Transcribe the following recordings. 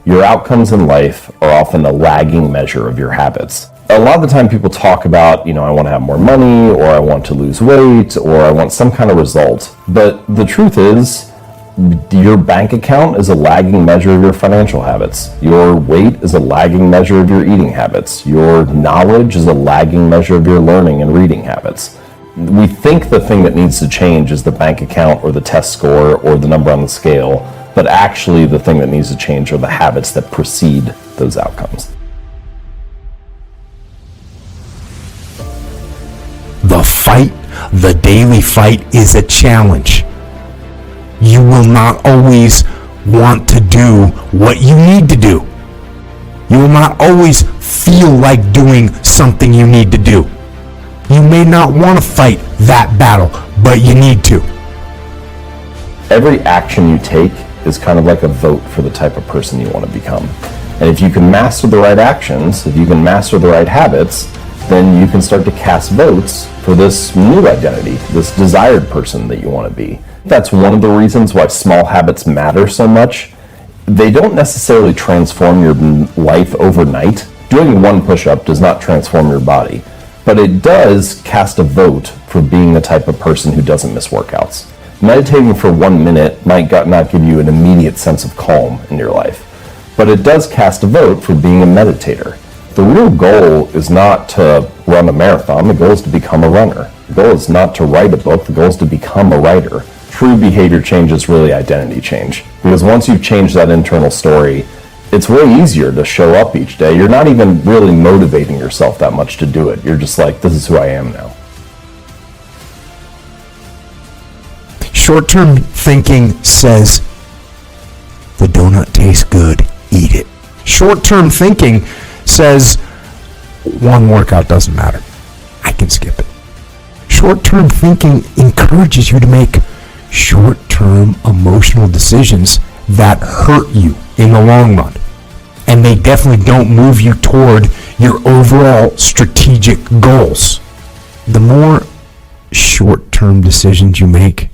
Your outcomes in life are often a lagging measure of your habits. A lot of the time people talk about, I want to have more money, or I want to lose weight, or I want some kind of result. But the truth is, your bank account is a lagging measure of your financial habits. Your weight is a lagging measure of your eating habits. Your knowledge is a lagging measure of your learning and reading habits. We think the thing that needs to change is the bank account or the test score or the number on the scale, but actually the thing that needs to change are the habits that precede those outcomes. The fight, the daily fight, is a challenge. You will not always want to do what you need to do. You will not always feel like doing something you need to do. You may not want to fight that battle, but you need to. Every action you take is kind of like a vote for the type of person you want to become. And if you can master the right actions, if you can master the right habits, then you can start to cast votes for this new identity, this desired person that you want to be. That's one of the reasons why small habits matter so much. They don't necessarily transform your life overnight. Doing one push-up does not transform your body, but it does cast a vote for being the type of person who doesn't miss workouts. Meditating for 1 minute might not give you an immediate sense of calm in your life, but it does cast a vote for being a meditator. The real goal is not to run a marathon. The goal is to become a runner. The goal is not to write a book. The goal is to become a writer. True behavior change is really identity change, because once you've changed that internal story, it's way easier to show up each day. You're not even really motivating yourself that much to do it. You're just like, this is who I am now. Short-term thinking says, the donut tastes good, eat it. Short-term thinking says, one workout doesn't matter, I can skip it. Short-term thinking encourages you to make short-term emotional decisions that hurt you in the long run. And they definitely don't move you toward your overall strategic goals. The more short-term decisions you make,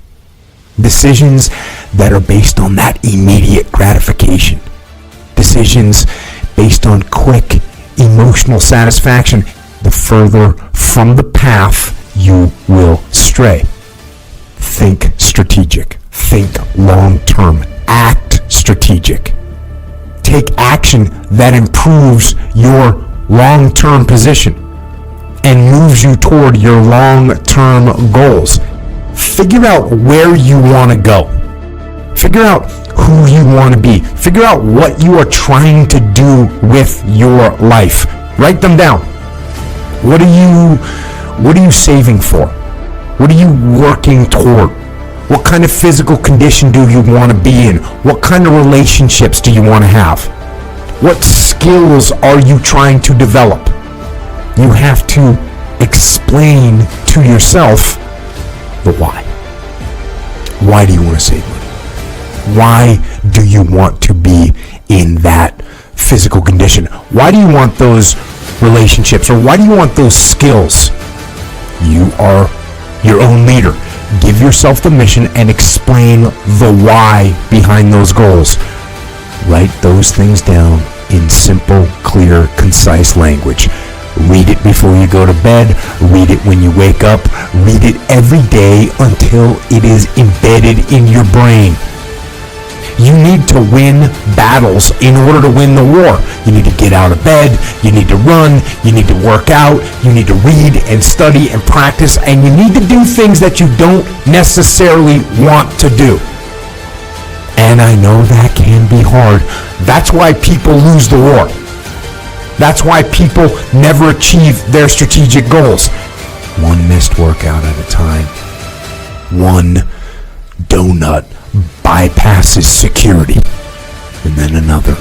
decisions that are based on that immediate gratification, decisions based on quick emotional satisfaction, the further from the path you will stray. Think strategic. Think long-term. Act strategic. Take action that improves your long-term position and moves you toward your long-term goals. Figure out where you want to go. Figure out who you want to be. Figure out what you are trying to do with your life. Write them down. What are you saving for? What are you working toward? What kind of physical condition do you want to be in? What kind of relationships do you want to have? What skills are you trying to develop? You have to explain to yourself the why. Why do you want to save money? Why do you want to be in that physical condition? Why do you want those relationships? Or why do you want those skills? You are your own leader. Give yourself the mission and explain the why behind those goals. Write those things down in simple, clear, concise language. Read it before you go to bed. Read it when you wake up. Read it every day until it is embedded in your brain. You need to win battles in order to win the war. You need to get out of bed. You need to run. You need to work out. You need to read and study and practice. And you need to do things that you don't necessarily want to do. And I know that can be hard. That's why people lose the war. That's why people never achieve their strategic goals. One missed workout at a time. One donut bypasses security. And then another.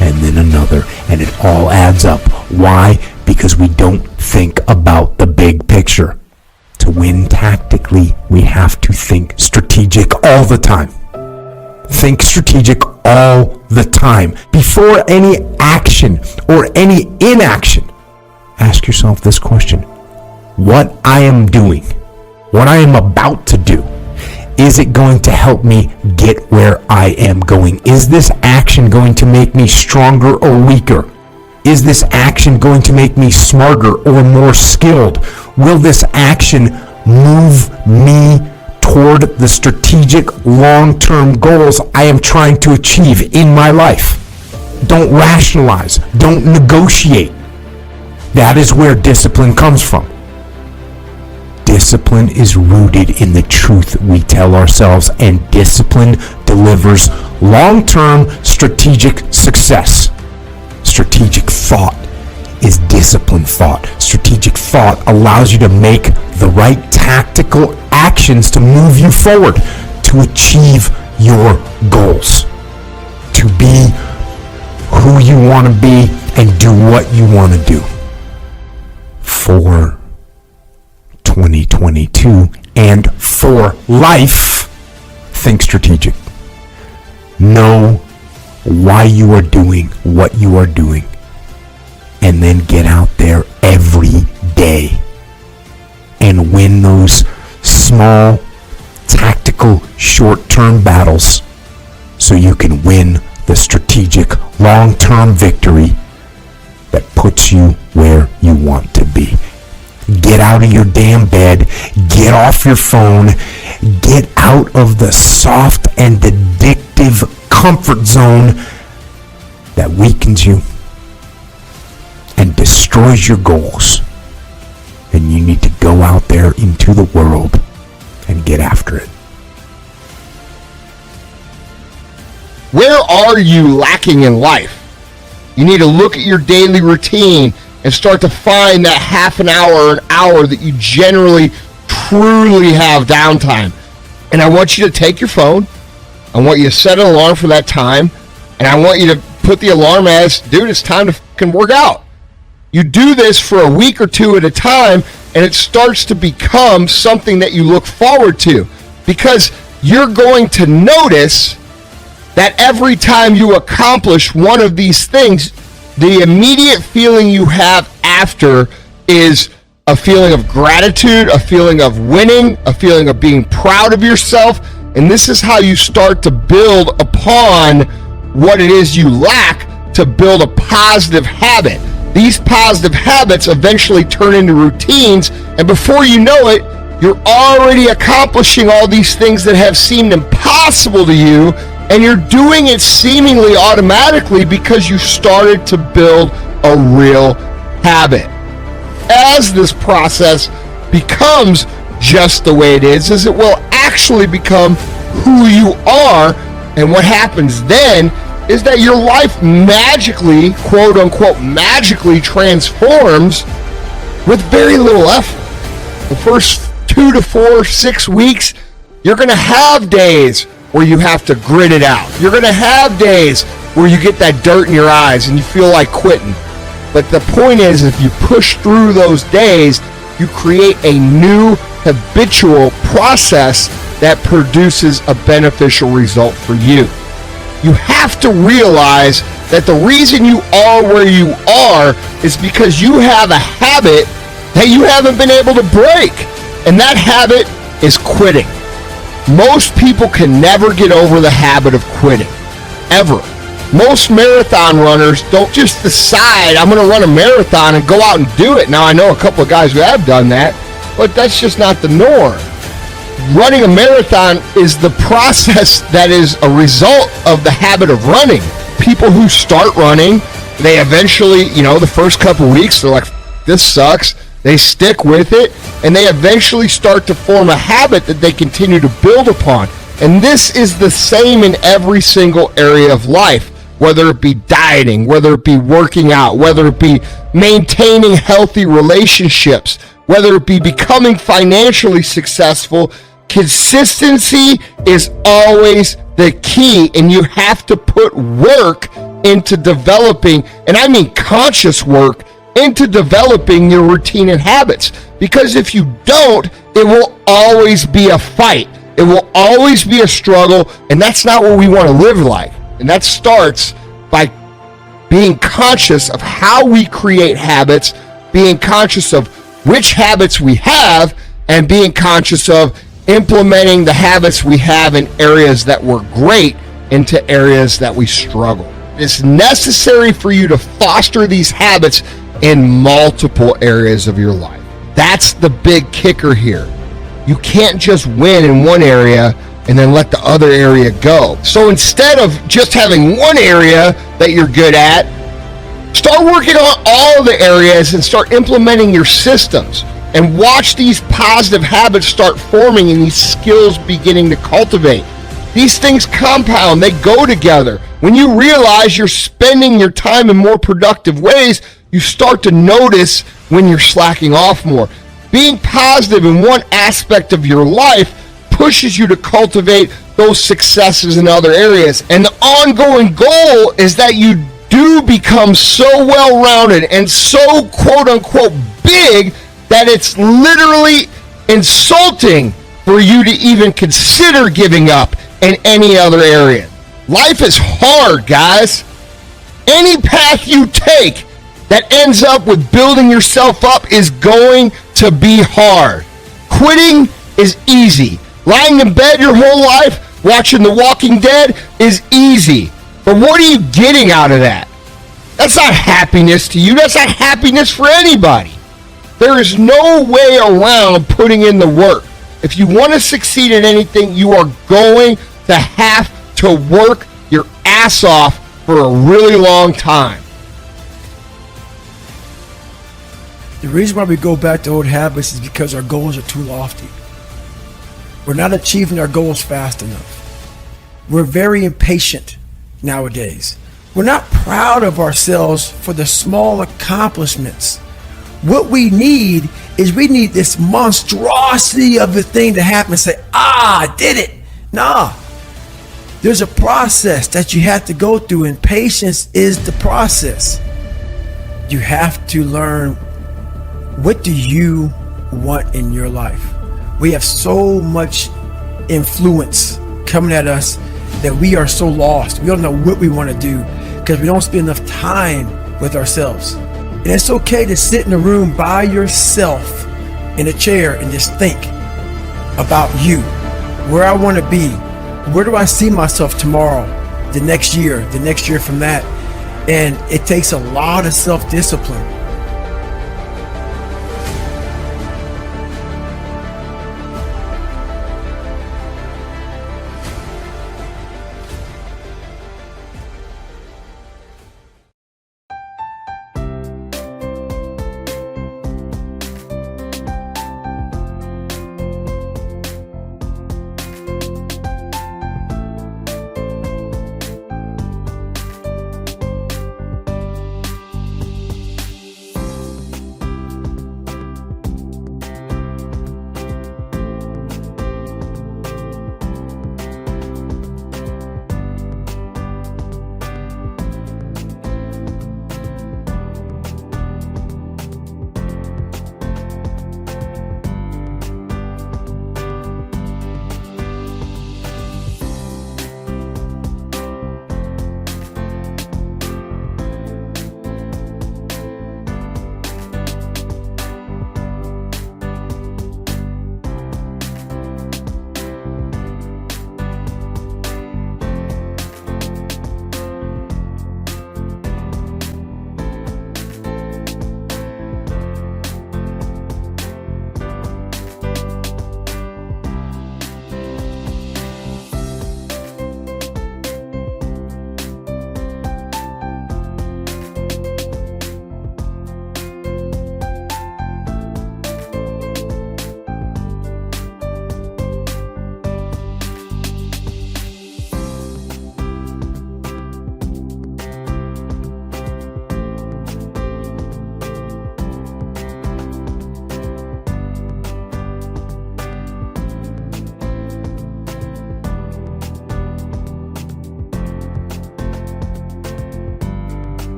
And then another. And it all adds up. Why? Because we don't think about the big picture. To win tactically, we have to think strategic all the time. Think strategic all the time. Before any action or any inaction, ask yourself this question. What I am doing, what I am about to do, is it going to help me get where I am going? Is this action going to make me stronger or weaker? Is this action going to make me smarter or more skilled? Will this action move me toward the strategic long-term goals I am trying to achieve in my life? Don't rationalize. Don't negotiate. That is where discipline comes from. Discipline is rooted in the truth we tell ourselves, and discipline delivers long-term strategic success. Strategic thought is disciplined thought. Strategic thought allows you to make the right tactical actions to move you forward, to achieve your goals, to be who you want to be and do what you want to do. For 2022 and for life, think strategic. Know why you are doing what you are doing, and then get out there every day and win those small, tactical, short-term battles so you can win the strategic, long-term victory that puts you where you want to be. Get out of your damn bed, get off your phone, get out of the soft and addictive comfort zone that weakens you and destroys your goals. And you need to go out there into the world and get after it. Where are you lacking in life? You need to look at your daily routine and start to find that half an hour or an hour that you generally, truly have downtime. And I want you to take your phone. I want you to set an alarm for that time. And I want you to put the alarm as, dude, it's time to fucking work out. You do this for a week or two at a time, and it starts to become something that you look forward to, because you're going to notice that every time you accomplish one of these things, the immediate feeling you have after is a feeling of gratitude, a feeling of winning, a feeling of being proud of yourself. And this is how you start to build upon what it is you lack to build a positive habit. These positive habits eventually turn into routines, and before you know it, you're already accomplishing all these things that have seemed impossible to you, and you're doing it seemingly automatically because you started to build a real habit. As this process becomes just the way it is it will actually become who you are, and what happens then is that your life magically, quote unquote, magically transforms with very little effort. The first 2 to 4, 6 weeks, you're going to have days where you have to grit it out. You're going to have days where you get that dirt in your eyes and you feel like quitting. But the point is, if you push through those days, you create a new habitual process that produces a beneficial result for you. You have to realize that the reason you are where you are is because you have a habit that you haven't been able to break. And that habit is quitting. Most people can never get over the habit of quitting, ever. Most marathon runners don't just decide, I'm going to run a marathon and go out and do it. Now, I know a couple of guys who have done that, but that's just not the norm. Running a marathon is the process that is a result of the habit of running. People who start running, they eventually, the first couple of weeks, they're like, this sucks. They stick with it, and they eventually start to form a habit that they continue to build upon. And this is the same in every single area of life, whether it be dieting, whether it be working out, whether it be maintaining healthy relationships, whether it be becoming financially successful. Consistency is always the key, and you have to put work into developing, and I mean conscious work, into developing your routine and habits. Because if you don't, it will always be a fight. It will always be a struggle, and that's not what we want to live like. And that starts by being conscious of how we create habits, being conscious of which habits we have, and being conscious of, implementing the habits we have in areas that were great into areas that we struggle. It's necessary for you to foster these habits in multiple areas of your life. That's the big kicker here. You can't just win in one area and then let the other area go. So instead of just having one area that you're good at, start working on all the areas and start implementing your systems, and watch these positive habits start forming and these skills beginning to cultivate. These things compound, they go together. When you realize you're spending your time in more productive ways, you start to notice when you're slacking off more. Being positive in one aspect of your life pushes you to cultivate those successes in other areas. And the ongoing goal is that you do become so well-rounded and so quote-unquote big that it's literally insulting for you to even consider giving up in any other area. Life is hard, guys. Any path you take that ends up with building yourself up is going to be hard. Quitting is easy. Lying in bed your whole life watching The Walking Dead is easy. But what are you getting out of that? That's not happiness to you. That's not happiness for anybody. There is no way around putting in the work. If you want to succeed in anything, you are going to have to work your ass off for a really long time. The reason why we go back to old habits is because our goals are too lofty. We're not achieving our goals fast enough. We're very impatient nowadays. We're not proud of ourselves for the small accomplishments. What we need is this monstrosity of a thing to happen and say, I did it. Nah. There's a process that you have to go through, and patience is the process. You have to learn, what do you want in your life? We have so much influence coming at us that we are so lost. We don't know what we want to do because we don't spend enough time with ourselves. And it's okay to sit in a room by yourself in a chair and just think about you, where I want to be, where do I see myself tomorrow, the next year from that. And it takes a lot of self-discipline.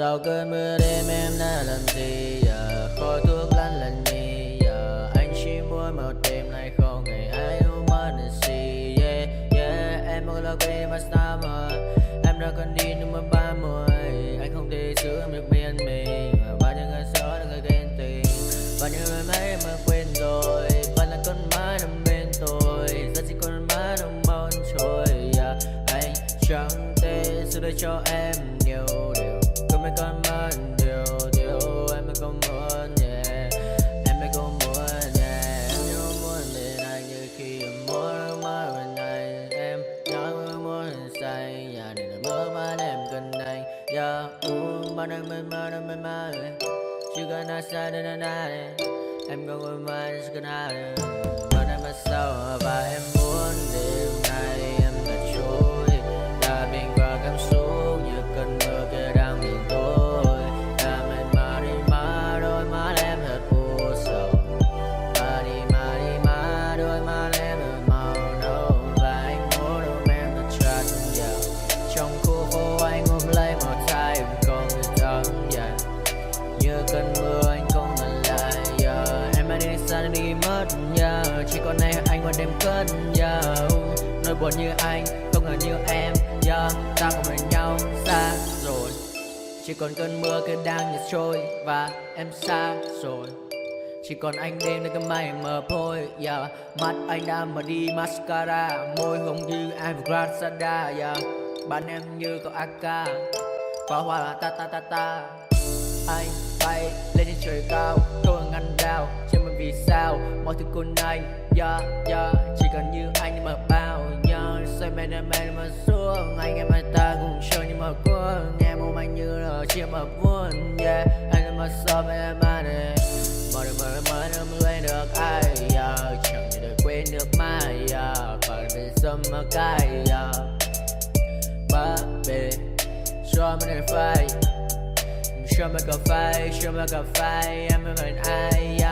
Sau cơn mưa đêm em đã làm gì giờ, khói thuốc lan lần nhì giờ, anh chỉ muốn một đêm này không ngày ai ôm anh gì. Yeah yeah, em muốn là quê mà sao mà em đã cần đi nhưng mà 30, anh không thể giữ em được bên mình. Bao nhiêu ngày xóa là người ghen tình, bao nhiêu người mấy mà quên rồi, vẫn là con mãi nằm bên tôi, rất chỉ con mãi nằm mòn trôi. Yeah, anh chẳng thể giữ được cho em nhiều điều, còn mấy con mãi điều em mới có muốn. Yeah, em mới có muốn. Yeah, em nhớ muốn bên anh như khi em muốn mãi bên anh, em nhớ muốn say nhà này là mơ mà em cần anh. Yeah, bạn anh bên mà chưa cần ai sai đến anh này, em có ngồi mãi chưa cần ai bạn em mà sao và em muốn đêm nay em đã trôi, đã bình qua cảm xúc như cơn mưa kia đang nhìn tôi, đã mệt mà đi mà đôi mắt em thật u sầu, mà đi mà đôi mắt em thật màu nâu, và anh muốn ôm em thật chặt vào trong khu phố, anh ôm lấy một tay em không thể thắng dài như cơn mưa anh không ngần lại. Em đã đi xa đi mất, chỉ còn này anh qua đêm cất. Nỗi buồn như anh không ngờ như em, ta không bên nhau xa rồi, chỉ còn cơn mưa kia đang nhạt trôi và em xa rồi, chỉ còn anh đêm nơi cái mây mờ thôi. Mắt anh đã mở đi mascara, môi hồng như Evergrande. Bạn em như có AK, pháo hoa là ta. Anh bay lên trên trời cao, không ngăn đao trên mình vì sao mọi thứ của anh. Chỉ cần như anh nhưng mà bao xoay men mà xuống anh em hai ta cùng chơi nhưng mà cuốn nghe mong anh như là chia mà vuông. Anh em mà so với em mà này mọi điều mới không lên được ai, chẳng thể được quên được mai, còn bên sớm mà cay baby cho mình phải. Show me cà phê, em mới bên ai.